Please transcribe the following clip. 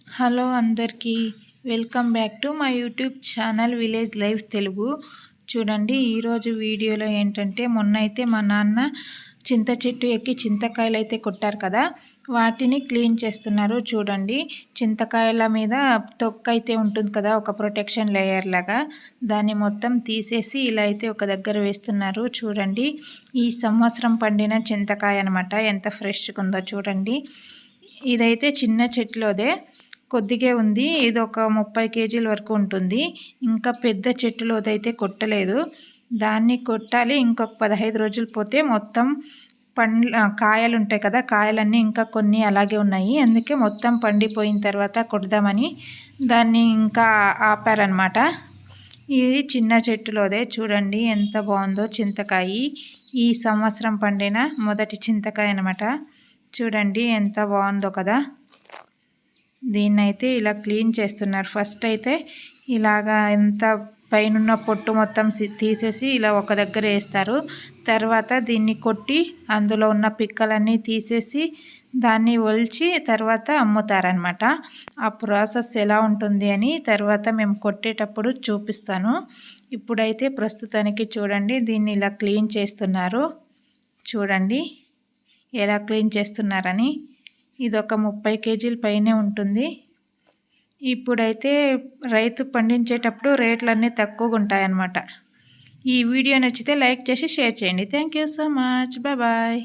Hello అందరికీ welcome back to my YouTube channel village life Telugu. చూడండి, ఈరోజు వీడియోలో ఏంటంటే మొన్న అయితే మా నాన్న చింత చెట్టు ఎక్కి చింతకాయలు అయితే కొట్టారు కదా, వాటిని క్లీన్ చేస్తున్నారు. చూడండి, చింతకాయల మీద తొక్క అయితే ఉంటుంది కదా, ఒక ప్రొటెక్షన్ లేయర్ లాగా, దాన్ని మొత్తం తీసేసి ఇలా అయితే ఒక దగ్గర వేస్తున్నారు. చూడండి, ఈ సంవత్సరం పండిన చింతకాయ అనమాట, ఎంత ఫ్రెష్గా ఉందో చూడండి. ఇదైతే చిన్న చెట్లోదే, కొద్దిగే ఉంది. ఇది ఒక 30 కేజీల వరకు ఉంటుంది. ఇంకా పెద్ద చెట్టులోదైతే కొట్టలేదు, దాన్ని కొట్టాలి. ఇంకొక 15 రోజులు పోతే మొత్తం కాయలు ఉంటాయి కదా, కాయలన్నీ ఇంకా కొన్ని అలాగే ఉన్నాయి. అందుకే మొత్తం పండిపోయిన తర్వాత కొడదామని దాన్ని ఇంకా ఆపారనమాట. ఇది చిన్న చెట్టులోదే. చూడండి ఎంత బాగుందో చింతకాయ. ఈ సంవత్సరం పండిన మొదటి చింతకాయ అనమాట. చూడండి ఎంత బాగుందో కదా. దీన్నైతే ఇలా క్లీన్ చేస్తున్నారు. ఫస్ట్ అయితే ఇలాగా ఎంత పైనున్న పొట్టు మొత్తం తీసేసి ఇలా ఒక దగ్గర వేస్తారు. తర్వాత దీన్ని కొట్టి అందులో ఉన్న పిక్కలన్నీ తీసేసి దాన్ని ఒలిచి తర్వాత అమ్ముతారనమాట. ఆ ప్రాసెస్ ఎలా ఉంటుంది అని తర్వాత మేము కొట్టేటప్పుడు చూపిస్తాను. ఇప్పుడైతే ప్రస్తుతానికి చూడండి, దీన్ని ఇలా క్లీన్ చేస్తున్నారు. చూడండి ఎలా క్లీన్ చేస్తున్నారని. ఇది ఒక 30 కేజీల పైనే ఉంటుంది. ఇప్పుడైతే రైతు పండించేటప్పుడు రేట్లన్నీ తక్కువగా ఉంటాయన్నమాట. ఈ వీడియో నచ్చితే లైక్ చేసి షేర్ చేయండి. Thank you so much. Bye.